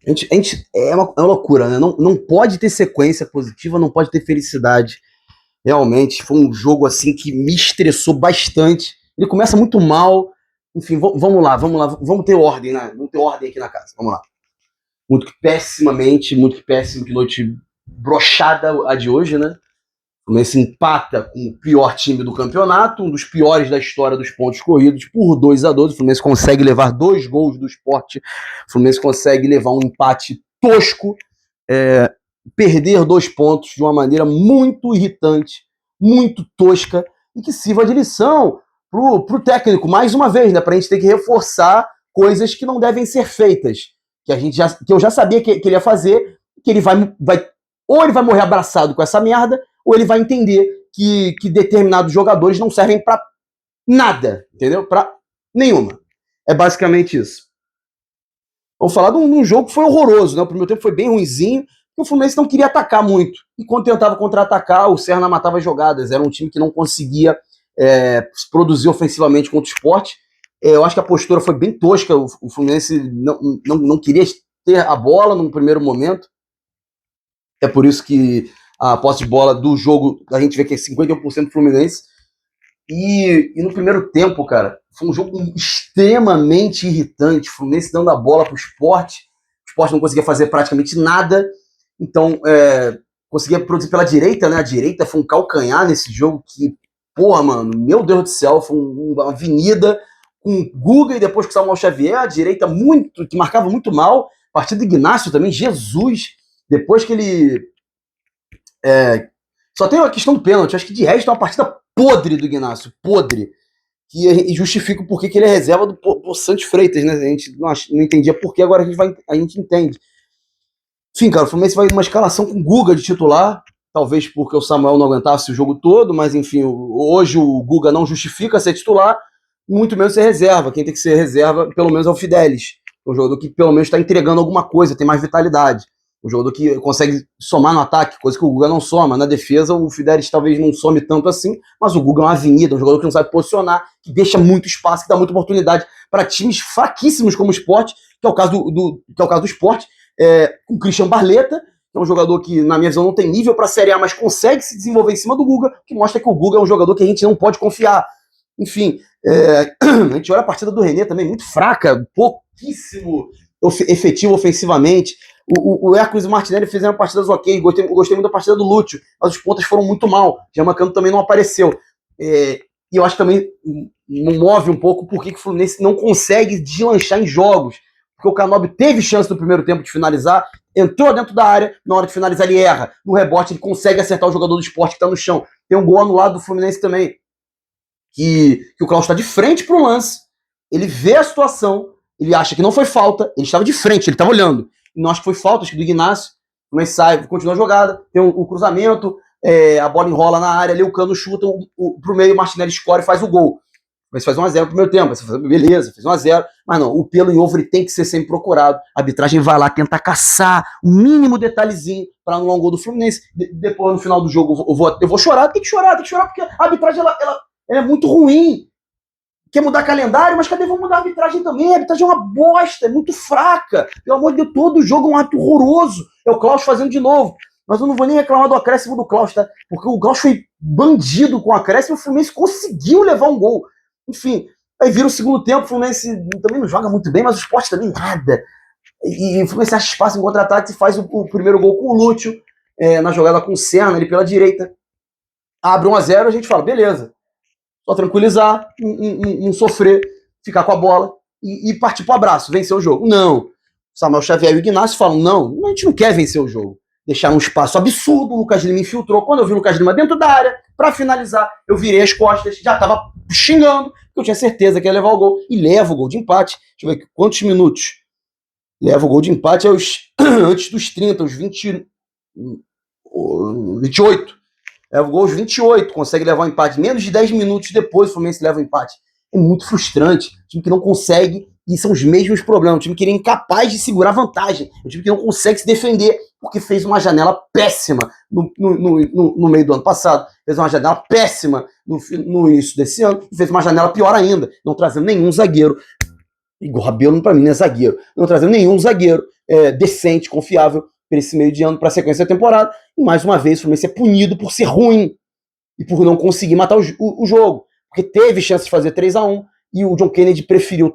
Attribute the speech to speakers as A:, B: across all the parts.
A: É uma loucura, né? Não pode ter sequência positiva, não pode ter felicidade. Realmente, foi um jogo assim que me estressou bastante. Ele começa muito mal. Enfim, vamos lá, vamos ter ordem, né? Vamos ter ordem aqui na casa. Vamos lá. Muito péssimo, que noite brochada a de hoje, né? O Fluminense empata com o pior time do campeonato, um dos piores da história dos pontos corridos, por 2-2. O Fluminense consegue levar 2 gols do Sport. O Fluminense consegue levar um empate tosco, perder 2 pontos de uma maneira muito irritante, muito tosca, e que sirva de lição pro técnico, mais uma vez, né? Pra gente ter que reforçar coisas que não devem ser feitas. Que eu já sabia que ele ia fazer, que ele ou ele vai morrer abraçado com essa merda, ou ele vai entender que determinados jogadores não servem pra nada, entendeu? Pra nenhuma. É basicamente isso. Vamos falar de um jogo que foi horroroso, né? O primeiro tempo foi bem ruinzinho, porque o Fluminense não queria atacar muito. E quando tentava contra-atacar, o Serna matava jogadas. Era um time que não conseguia produzir ofensivamente contra o Sport. Eu acho que a postura foi bem tosca. O Fluminense não queria ter a bola no primeiro momento. É por isso que a posse de bola do jogo, a gente vê que é 51% Fluminense. E no primeiro tempo, cara, foi um jogo extremamente irritante. O Fluminense dando a bola pro Sport. O Sport não conseguia fazer praticamente nada. Então, conseguia produzir pela direita, né? A direita foi um calcanhar nesse jogo que, porra, mano, meu Deus do céu, foi uma avenida com Guga e depois com o Samuel Xavier. A direita que marcava muito mal. Partida do Ignacio também, Jesus. Depois que ele... só tem a questão do pênalti. Acho que de resto é uma partida podre do Ignacio. Podre. Que justifica o porquê que ele é reserva do Santos Freitas, né? A gente não entendia porquê, agora a gente entende. Enfim, cara, o Fluminense vai numa escalação com Guga de titular, talvez porque o Samuel não aguentasse o jogo todo, mas enfim, hoje o Guga não justifica ser titular, muito menos ser reserva. Quem tem que ser reserva, pelo menos, é o Fidelis. Um jogador que pelo menos está entregando alguma coisa, tem mais vitalidade. Um jogador que consegue somar no ataque, coisa que o Guga não soma. Na defesa, o Fidelis talvez não some tanto assim, mas o Guga é uma avenida, um jogador que não sabe posicionar, que deixa muito espaço, que dá muita oportunidade para times fraquíssimos como o Sport, que é o caso do Sport, com o Christian Barleta, que é um jogador que, na minha visão, não tem nível para a Série A, mas consegue se desenvolver em cima do Guga, que mostra que o Guga é um jogador que a gente não pode confiar. Enfim, a gente olha a partida do René também, muito fraca, pouquíssimo efetivo ofensivamente. O Hércules e o Martinelli fizeram partidas ok, gostei muito da partida do Lúcio, mas os pontas foram muito mal. Germán também não apareceu. E eu acho que também move um pouco porque o Fluminense não consegue deslanchar em jogos. Porque o Canóbio teve chance no primeiro tempo de finalizar, entrou dentro da área, na hora de finalizar ele erra. No rebote ele consegue acertar o jogador do Sport que está no chão. Tem um gol anulado do Fluminense também, que o Klaus está de frente para o lance, ele vê a situação, ele acha que não foi falta, ele estava de frente, ele estava olhando. Não acho que foi falta, acho que do Ignacio, mas sai, continua a jogada, tem o cruzamento, a bola enrola na área, ali o Cano chuta pro meio, o Martinelli escolhe e faz o gol. Mas faz 1-0 no primeiro tempo, beleza, fez 1-0, mas não, o pelo em ovo ele tem que ser sempre procurado. A arbitragem vai lá tentar caçar o mínimo detalhezinho para anular um gol do Fluminense. Depois, no final do jogo, eu vou chorar, tem que chorar, porque a arbitragem ela é muito ruim. Quer mudar calendário, mas cadê? Vamos mudar a arbitragem também. A arbitragem é uma bosta, é muito fraca. Pelo amor de Deus, todo jogo é um ato horroroso. É o Klaus fazendo de novo. Mas eu não vou nem reclamar do acréscimo do Klaus, tá? Porque o Klaus foi bandido com o acréscimo e o Fluminense conseguiu levar um gol. Enfim, aí vira o segundo tempo, o Fluminense também não joga muito bem, mas o Sport também nada. E o Fluminense acha espaço em contra-ataque e faz o primeiro gol com o Lúcio, na jogada com o Serna, ali pela direita. Abre 1-0, a gente fala, beleza. Só tranquilizar, não sofrer, ficar com a bola e partir pro abraço, vencer o jogo. Não. Samuel Xavier e o Ignacio falam, não, a gente não quer vencer o jogo. Deixaram um espaço absurdo, o Lucas Lima infiltrou. Quando eu vi o Lucas Lima dentro da área, para finalizar, eu virei as costas, já tava xingando, porque eu tinha certeza que ia levar o gol. E leva o gol de empate. Deixa eu ver quantos minutos. Leva o gol de empate antes dos 30, os 28. Leva o gol aos 28, consegue levar o empate. Menos de 10 minutos depois o Fluminense leva o empate. É muito frustrante. Um time que não consegue, e são os mesmos problemas. Um time que é incapaz de segurar vantagem. Um time que não consegue se defender, porque fez uma janela péssima no meio do ano passado. Fez uma janela péssima no início desse ano. E fez uma janela pior ainda, não trazendo nenhum zagueiro. Igor Rabelo, pra mim, não é zagueiro. Não trazendo nenhum zagueiro decente, confiável para esse meio de ano, para a sequência da temporada. E mais uma vez o Fluminense é punido por ser ruim e por não conseguir matar o jogo. Porque teve chance de fazer 3-1 e o John Kennedy preferiu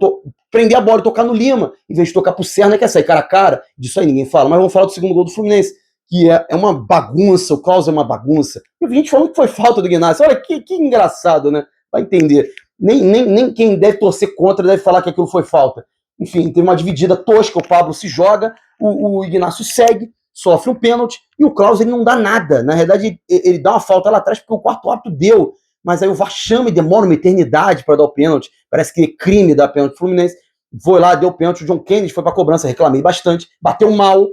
A: prender a bola e tocar no Lima, em vez de tocar pro Serna, que é sair cara a cara. Disso aí ninguém fala. Mas vamos falar do segundo gol do Fluminense, que é uma bagunça, o Klaus é uma bagunça. Eu vi gente falando que foi falta do Guinasso. Olha, que engraçado, né? Vai entender. Nem quem deve torcer contra deve falar que aquilo foi falta. Enfim, teve uma dividida tosca, o Pablo se joga, o Ignacio segue, sofre um pênalti, e o Klaus ele não dá nada. Na realidade, ele dá uma falta lá atrás porque o quarto árbitro deu, mas aí o VAR chama e demora uma eternidade para dar o pênalti. Parece que é crime dar pênalti pro Fluminense. Foi lá, deu o pênalti, o John Kennedy foi pra cobrança, reclamei bastante, bateu mal,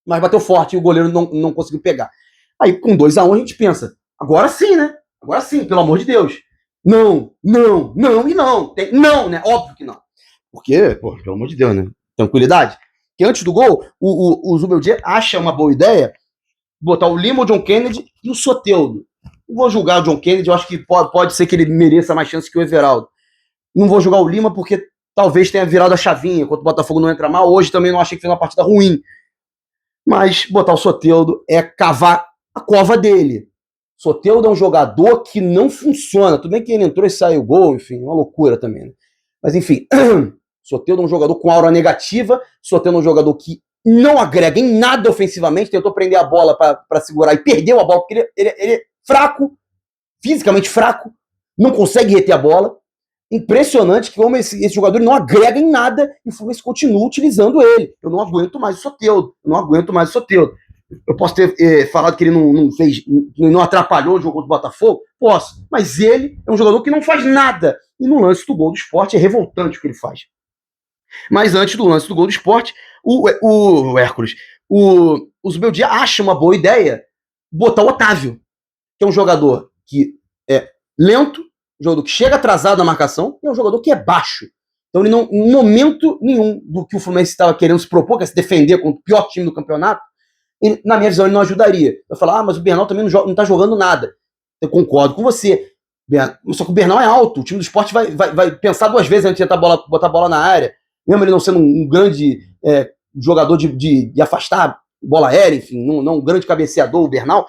A: mas bateu forte e o goleiro não conseguiu pegar. Aí com 2-1 a gente pensa, agora sim, né? Agora sim, pelo amor de Deus. Não, e não. Não, né? Óbvio que não. Porque, pô, pelo amor de Deus, né? Tranquilidade. Que antes do gol, o Zubeldia acha uma boa ideia botar o Lima, o John Kennedy e o Soteldo. Não vou julgar o John Kennedy, eu acho que pode ser que ele mereça mais chance que o Everaldo. Não vou julgar o Lima porque talvez tenha virado a chavinha, enquanto o Botafogo não entra mal. Hoje também não achei que fez uma partida ruim. Mas botar o Soteldo é cavar a cova dele. Soteldo é um jogador que não funciona. Tudo bem que ele entrou e saiu gol, enfim, uma loucura também. Né? Mas enfim, Soteldo é um jogador com aura negativa, Soteldo é um jogador que não agrega em nada ofensivamente, tentou prender a bola para segurar e perdeu a bola, porque ele é fraco, fisicamente fraco, não consegue reter a bola. Impressionante que como esse jogador não agrega em nada e o Fluminense continua utilizando ele. Eu não aguento mais o Soteldo. Eu posso ter falado que ele não atrapalhou o jogo contra o Botafogo? Posso. Mas ele é um jogador que não faz nada. E no lance do gol do Sport é revoltante o que ele faz. Mas antes do lance do gol do Sport, o Hércules, o Zubeldia acha uma boa ideia botar o Otávio, que é um jogador que é lento, um jogador que chega atrasado na marcação e é um jogador que é baixo. Então ele não, em momento nenhum do que o Fluminense estava querendo se propor, que é se defender contra o pior time do campeonato, ele, na minha visão, ele não ajudaria. Eu falar, mas o Bernal também não está jogando nada. Eu concordo com você. Só que o Bernal é alto, o time do Sport vai pensar duas vezes antes de tentar botar a bola na área, mesmo ele não sendo um grande jogador de afastar bola aérea, enfim, não um grande cabeceador, o Bernal,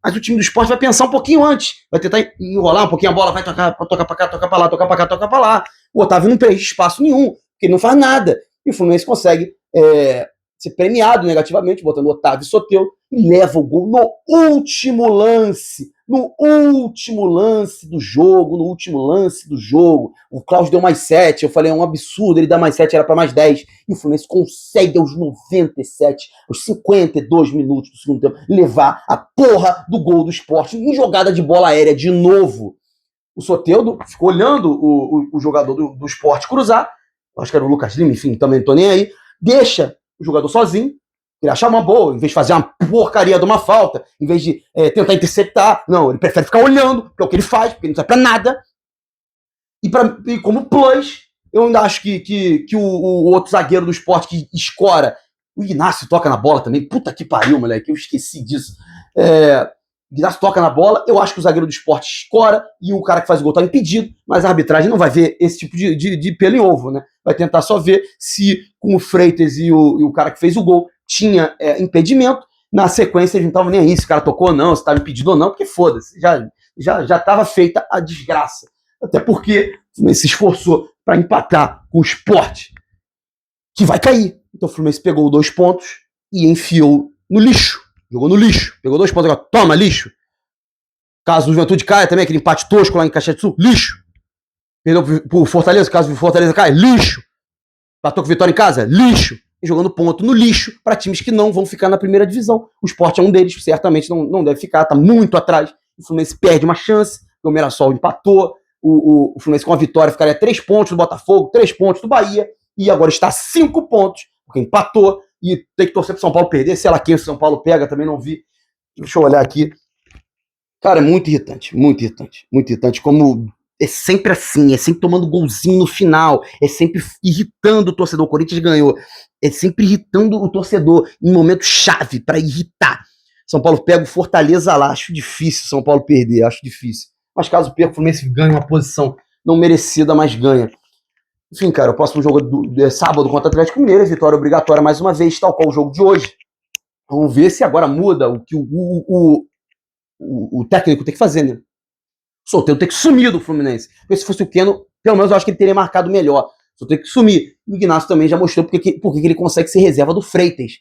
A: mas o time do Sport vai pensar um pouquinho antes, vai tentar enrolar um pouquinho a bola, vai tocar pra cá, tocar pra lá, tocar pra cá, tocar pra lá. O Otávio não perde espaço nenhum, porque ele não faz nada. E o Fluminense consegue ser premiado negativamente, botando o Otávio e Soteldo, e leva o gol no último lance do jogo. O Klaus deu mais 7, eu falei, é um absurdo, ele dá mais 7, era para mais 10, e o Fluminense consegue aos 97, aos 52 minutos do segundo tempo, levar a porra do gol do Sport em jogada de bola aérea de novo. O Soteldo ficou olhando o jogador do Sport cruzar, acho que era o Lucas Lima, enfim, também não tô nem aí, deixa o jogador sozinho, ele achar uma boa, em vez de fazer uma porcaria de uma falta, em vez de tentar interceptar, não, ele prefere ficar olhando, que é o que ele faz, porque ele não serve pra nada. E como plus, eu ainda acho que o outro zagueiro do Sport que escora, o Ignacio toca na bola também, puta que pariu, moleque, eu esqueci disso. O Ignacio toca na bola, eu acho que o zagueiro do Sport escora e o cara que faz o gol tá impedido, mas a arbitragem não vai ver esse tipo de pelo em ovo, né? Vai tentar só ver se com o Freitas e o cara que fez o gol tinha impedimento. Na sequência eles não estavam nem aí se o cara tocou ou não, se estava impedido ou não, porque foda-se, já estava feita a desgraça. Até porque o Fluminense se esforçou para empatar com o Sport, que vai cair. Então o Fluminense pegou 2 pontos e enfiou no lixo. Jogou no lixo. Pegou 2 pontos agora. Toma, lixo. Caso o Juventude caia também, aquele empate tosco lá em Caxias do Sul, lixo. Perdeu pro Fortaleza, caso o Fortaleza caia, lixo. Empatou com Vitória em casa, lixo. E jogando ponto no lixo para times que não vão ficar na primeira divisão. O Sport é um deles, certamente não deve ficar, tá muito atrás. O Fluminense perde uma chance, o Mirassol empatou. O Fluminense com a vitória ficaria 3 pontos do Botafogo, 3 pontos do Bahia, e agora está 5 pontos, porque empatou, e tem que torcer pro São Paulo perder, sei lá quem o São Paulo pega, também não vi. Deixa eu olhar aqui. Cara, é muito irritante, como é sempre assim, é sempre tomando golzinho no final, é sempre irritando o torcedor. O Corinthians ganhou, é sempre irritando o torcedor em momento chave para irritar. São Paulo pega o Fortaleza lá, acho difícil São Paulo perder, acho difícil. Mas caso perca, o Fluminense ganha uma posição não merecida, mas ganha. Enfim, cara, o próximo jogo é sábado contra o Atlético Mineiro, vitória obrigatória mais uma vez, tal qual o jogo de hoje. Vamos ver se agora muda o que o técnico tem que fazer, né? O Soteldo tem que sumir do Fluminense. Porque se fosse o Keno, pelo menos eu acho que ele teria marcado melhor. Só tem que sumir. O Ignacio também já mostrou porque ele consegue ser reserva do Freitas.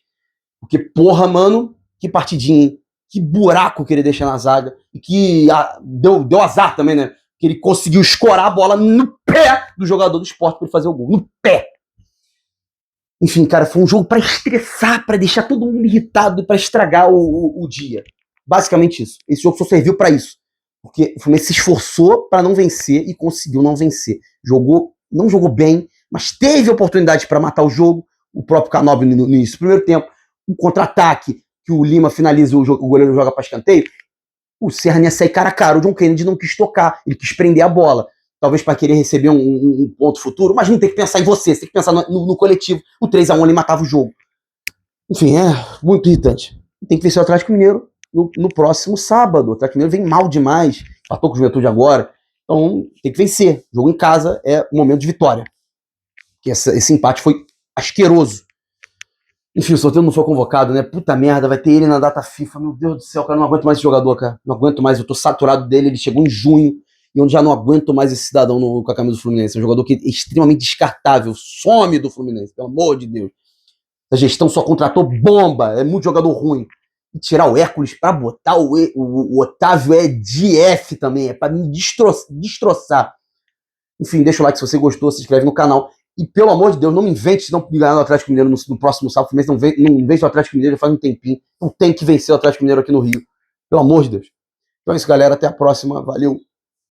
A: Porque, porra, mano, que partidinha, hein? Que buraco que ele deixa na zaga. E que deu azar também, né? Que ele conseguiu escorar a bola no pé do jogador do Sport pra ele fazer o gol. No pé. Enfim, cara, foi um jogo pra estressar, pra deixar todo mundo irritado, pra estragar o dia. Basicamente isso. Esse jogo só serviu pra isso. Porque o Fluminense se esforçou pra não vencer e conseguiu não vencer. Não jogou bem, mas teve oportunidade pra matar o jogo. O próprio Canóbio no início do primeiro tempo. O contra-ataque, que o Lima finaliza, o goleiro joga pra escanteio. O Serra ia sair cara a cara. O John Kennedy não quis tocar, ele quis prender a bola. Talvez para querer receber um ponto futuro, mas não tem que pensar em você tem que pensar no coletivo. O 3-1 ele matava o jogo. Enfim, é muito irritante. Tem que vencer o Atlético Mineiro no próximo sábado. O Atlético Mineiro vem mal demais. Empatou com o Juventude agora. Então tem que vencer. O jogo em casa é o momento de vitória. Porque esse empate foi asqueroso. Enfim, o Soteldo não foi convocado, né? Puta merda, vai ter ele na data FIFA. Meu Deus do céu, cara, eu não aguento mais esse jogador, cara. Não aguento mais, eu tô saturado dele. Ele chegou em junho e eu já não aguento mais esse cidadão com a camisa do Fluminense. É um jogador que é extremamente descartável. Some do Fluminense, pelo amor de Deus. A gestão só contratou bomba. É muito jogador ruim. E tirar o Hércules pra botar o Otávio é de F também. É pra me destroçar. Enfim, deixa o like se você gostou, se inscreve no canal. E, pelo amor de Deus, não me invente de não ganhar no Atlético Mineiro no próximo sábado. Não vence o Atlético Mineiro já faz um tempinho. Não tem que vencer o Atlético Mineiro aqui no Rio. Pelo amor de Deus. Então é isso, galera. Até a próxima. Valeu.